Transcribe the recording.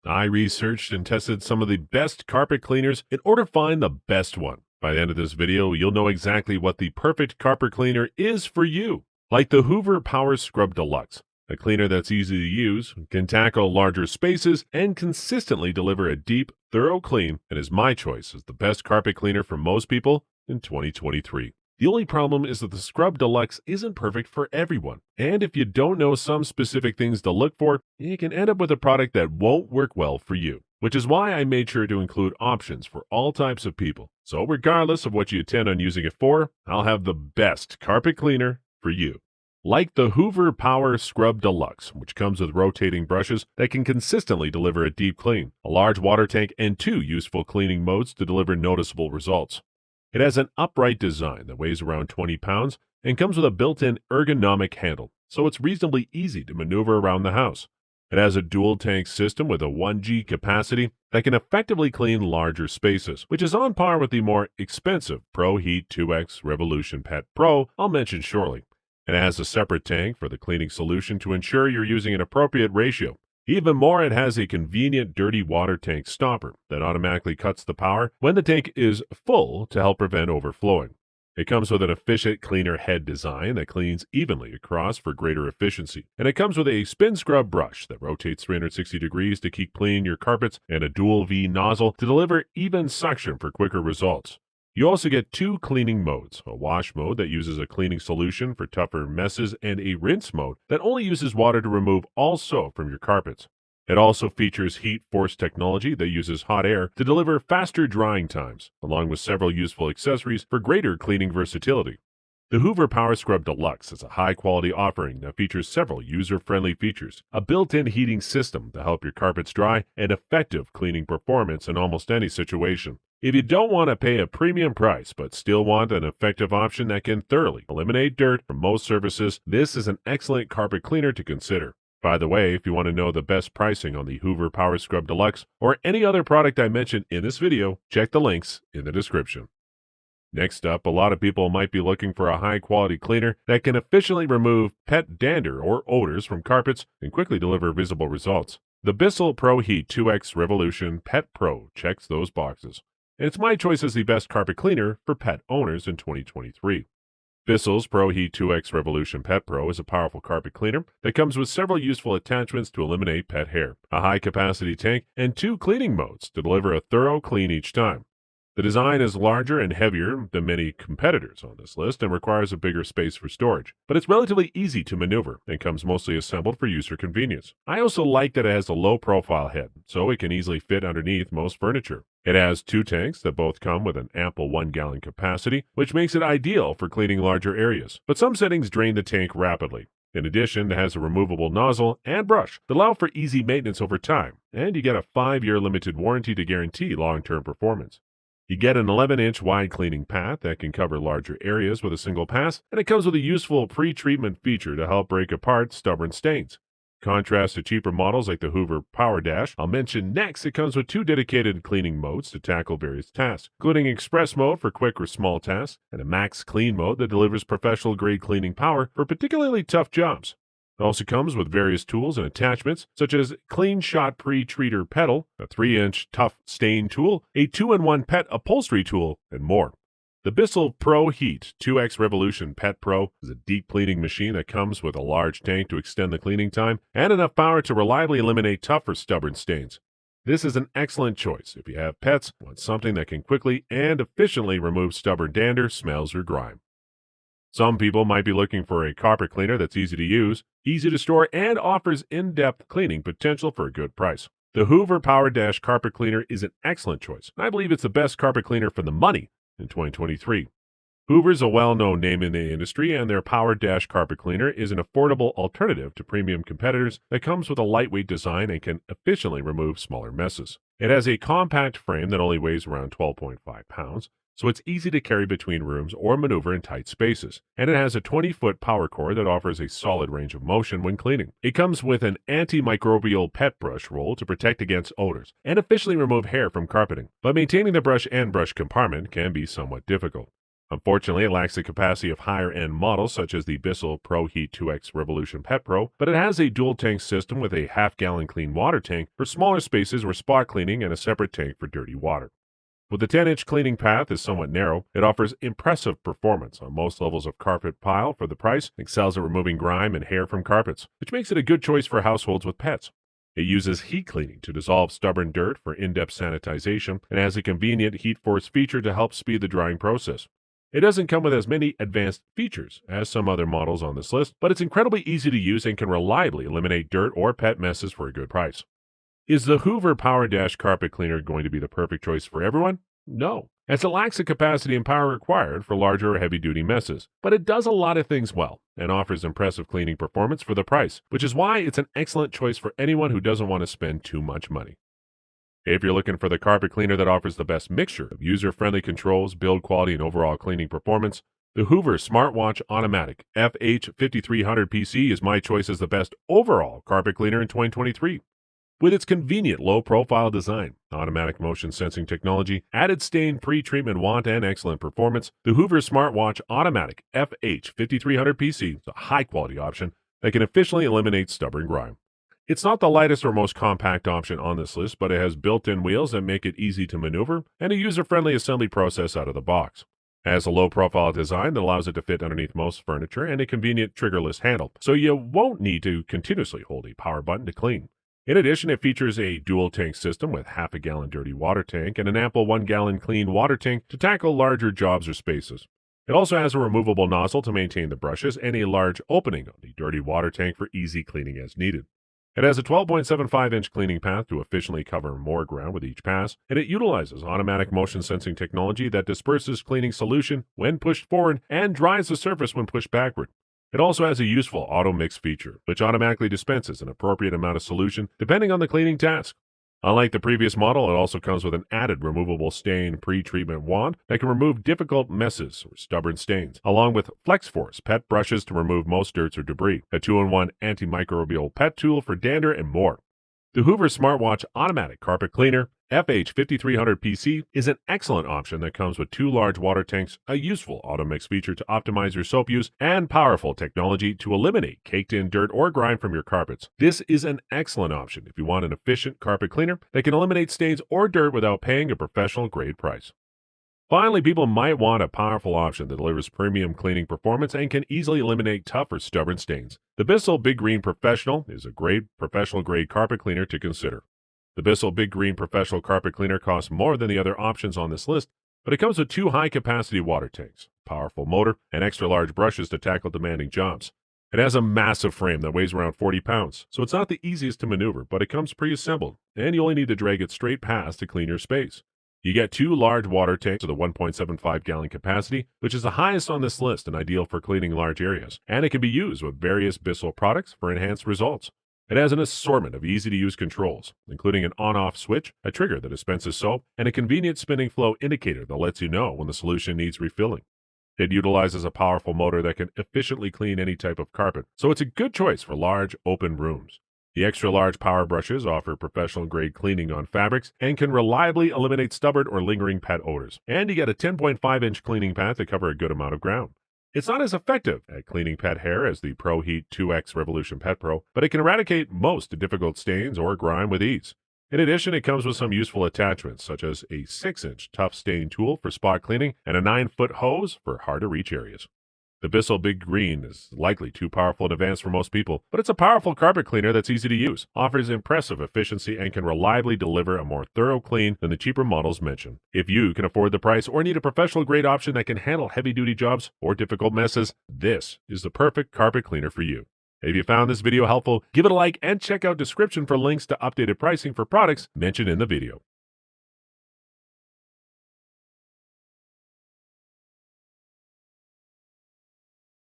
I researched and tested some of the best carpet cleaners in order to find the best one. By the end of this video, you'll know exactly what the perfect carpet cleaner is for you. Like the Hoover Power Scrub Deluxe, a cleaner that's easy to use, can tackle larger spaces, and consistently deliver a deep, thorough clean, and is my choice as the best carpet cleaner for most people in 2023. The only problem is that the Scrub Deluxe isn't perfect for everyone, and if you don't know some specific things to look for, you can end up with a product that won't work well for you, which is why I made sure to include options for all types of people. So regardless of what you intend on using it for, I'll have the best carpet cleaner for you. Like the Hoover Power Scrub Deluxe, which comes with rotating brushes that can consistently deliver a deep clean, a large water tank, and 2 useful cleaning modes to deliver noticeable results. It has an upright design that weighs around 20 pounds and comes with a built-in ergonomic handle, so it's reasonably easy to maneuver around the house. It has a dual tank system with a 1G capacity that can effectively clean larger spaces, which is on par with the more expensive Pro Heat 2X Revolution Pet Pro I'll mention shortly. It has a separate tank for the cleaning solution to ensure you're using an appropriate ratio. Even more, it has a convenient dirty water tank stopper that automatically cuts the power when the tank is full to help prevent overflowing. It comes with an efficient cleaner head design that cleans evenly across for greater efficiency. And it comes with a spin scrub brush that rotates 360 degrees to keep cleaning your carpets and a dual V nozzle to deliver even suction for quicker results. You also get 2 cleaning modes, a wash mode that uses a cleaning solution for tougher messes and a rinse mode that only uses water to remove all soap from your carpets. It also features heat force technology that uses hot air to deliver faster drying times, along with several useful accessories for greater cleaning versatility. The Hoover Power Scrub Deluxe is a high-quality offering that features several user-friendly features, a built-in heating system to help your carpets dry, and effective cleaning performance in almost any situation. If you don't want to pay a premium price but still want an effective option that can thoroughly eliminate dirt from most surfaces, this is an excellent carpet cleaner to consider. By the way, if you want to know the best pricing on the Hoover Power Scrub Deluxe or any other product I mentioned in this video, check the links in the description. Next up, a lot of people might be looking for a high-quality cleaner that can efficiently remove pet dander or odors from carpets and quickly deliver visible results. The Bissell Pro Heat 2X Revolution Pet Pro checks those boxes, and it's my choice as the best carpet cleaner for pet owners in 2023. Bissell's Pro Heat 2X Revolution Pet Pro is a powerful carpet cleaner that comes with several useful attachments to eliminate pet hair, a high-capacity tank, and 2 cleaning modes to deliver a thorough clean each time. The design is larger and heavier than many competitors on this list and requires a bigger space for storage, but it's relatively easy to maneuver and comes mostly assembled for user convenience. I also like that it has a low-profile head, so it can easily fit underneath most furniture. It has 2 tanks that both come with an ample 1-gallon capacity, which makes it ideal for cleaning larger areas, but some settings drain the tank rapidly. In addition, it has a removable nozzle and brush that allow for easy maintenance over time, and you get a 5-year limited warranty to guarantee long-term performance. You get an 11-inch wide cleaning path that can cover larger areas with a single pass, and it comes with a useful pre-treatment feature to help break apart stubborn stains. Contrast to cheaper models like the Hoover Power Dash, I'll mention next, it comes with 2 dedicated cleaning modes to tackle various tasks, including Express mode for quick or small tasks, and a Max Clean mode that delivers professional-grade cleaning power for particularly tough jobs. It also comes with various tools and attachments, such as Clean Shot Pre-Treater Pedal, a 3-inch tough stain tool, a 2-in-1 pet upholstery tool, and more. The Bissell Pro Heat 2X Revolution Pet Pro is a deep cleaning machine that comes with a large tank to extend the cleaning time and enough power to reliably eliminate tough or stubborn stains. This is an excellent choice if you have pets and want something that can quickly and efficiently remove stubborn dander, smells, or grime. Some people might be looking for a carpet cleaner that's easy to use, easy to store, and offers in-depth cleaning potential for a good price. The Hoover Power Dash Carpet Cleaner is an excellent choice, and I believe it's the best carpet cleaner for the money in 2023. Hoover's a well-known name in the industry, and their Power Dash Carpet Cleaner is an affordable alternative to premium competitors that comes with a lightweight design and can efficiently remove smaller messes. It has a compact frame that only weighs around 12.5 pounds, so it's easy to carry between rooms or maneuver in tight spaces. And it has a 20-foot power cord that offers a solid range of motion when cleaning. It comes with an antimicrobial pet brush roll to protect against odors and efficiently remove hair from carpeting, but maintaining the brush and brush compartment can be somewhat difficult. Unfortunately, it lacks the capacity of higher-end models such as the Bissell Pro Heat 2X Revolution Pet Pro, but it has a dual-tank system with a half-gallon clean water tank for smaller spaces or spot cleaning and a separate tank for dirty water. With the 10-inch cleaning path is somewhat narrow, it offers impressive performance on most levels of carpet pile for the price, excels at removing grime and hair from carpets, which makes it a good choice for households with pets. It uses heat cleaning to dissolve stubborn dirt for in-depth sanitization and has a convenient heat force feature to help speed the drying process. It doesn't come with as many advanced features as some other models on this list, but it's incredibly easy to use and can reliably eliminate dirt or pet messes for a good price. Is the Hoover Power Dash carpet cleaner going to be the perfect choice for everyone? No, as it lacks the capacity and power required for larger or heavy-duty messes, but it does a lot of things well and offers impressive cleaning performance for the price, which is why it's an excellent choice for anyone who doesn't want to spend too much money. If you're looking for the carpet cleaner that offers the best mixture of user-friendly controls, build quality, and overall cleaning performance, the Hoover Smartwatch Automatic FH5300PC is my choice as the best overall carpet cleaner in 2023. With its convenient low-profile design, automatic motion sensing technology, added stain pre-treatment wand, and excellent performance, the Hoover Smartwatch Automatic FH5300PC is a high-quality option that can efficiently eliminate stubborn grime. It's not the lightest or most compact option on this list, but it has built-in wheels that make it easy to maneuver and a user-friendly assembly process out of the box. It has a low-profile design that allows it to fit underneath most furniture and a convenient triggerless handle, so you won't need to continuously hold a power button to clean. In addition, it features a dual-tank system with half-a-gallon dirty water tank and an ample 1-gallon clean water tank to tackle larger jobs or spaces. It also has a removable nozzle to maintain the brushes and a large opening on the dirty water tank for easy cleaning as needed. It has a 12.75-inch cleaning path to efficiently cover more ground with each pass, and it utilizes automatic motion sensing technology that disperses cleaning solution when pushed forward and dries the surface when pushed backward. It also has a useful auto mix feature, which automatically dispenses an appropriate amount of solution depending on the cleaning task. Unlike the previous model, it also comes with an added removable stain pre-treatment wand that can remove difficult messes or stubborn stains, along with Flex-Force pet brushes to remove most dirt or debris, a 2-in-1 antimicrobial pet tool for dander, and more. The Hoover Smartwatch Automatic Carpet Cleaner FH5300PC is an excellent option that comes with 2 large water tanks, a useful auto mix feature to optimize your soap use, and powerful technology to eliminate caked-in dirt or grime from your carpets. This is an excellent option if you want an efficient carpet cleaner that can eliminate stains or dirt without paying a professional-grade price. Finally, people might want a powerful option that delivers premium cleaning performance and can easily eliminate tough or stubborn stains. The Bissell Big Green Professional is a great professional-grade carpet cleaner to consider. The Bissell Big Green Professional Carpet Cleaner costs more than the other options on this list, but it comes with 2 high-capacity water tanks, a powerful motor, and extra-large brushes to tackle demanding jobs. It has a massive frame that weighs around 40 pounds, so it's not the easiest to maneuver, but it comes pre-assembled, and you only need to drag it straight past to clean your space. You get 2 large water tanks with a 1.75-gallon capacity, which is the highest on this list and ideal for cleaning large areas, and it can be used with various Bissell products for enhanced results. It has an assortment of easy-to-use controls, including an on-off switch, a trigger that dispenses soap, and a convenient spinning flow indicator that lets you know when the solution needs refilling. It utilizes a powerful motor that can efficiently clean any type of carpet, so it's a good choice for large, open rooms. The extra-large power brushes offer professional-grade cleaning on fabrics and can reliably eliminate stubborn or lingering pet odors. And you get a 10.5-inch cleaning path to cover a good amount of ground. It's not as effective at cleaning pet hair as the Pro Heat 2X Revolution Pet Pro, but it can eradicate most difficult stains or grime with ease. In addition, it comes with some useful attachments, such as a 6-inch tough stain tool for spot cleaning and a 9-foot hose for hard-to-reach areas. The Bissell Big Green is likely too powerful in advance for most people, but it's a powerful carpet cleaner that's easy to use, offers impressive efficiency, and can reliably deliver a more thorough clean than the cheaper models mentioned. If you can afford the price or need a professional-grade option that can handle heavy-duty jobs or difficult messes, this is the perfect carpet cleaner for you. If you found this video helpful, give it a like and check out description for links to updated pricing for products mentioned in the video.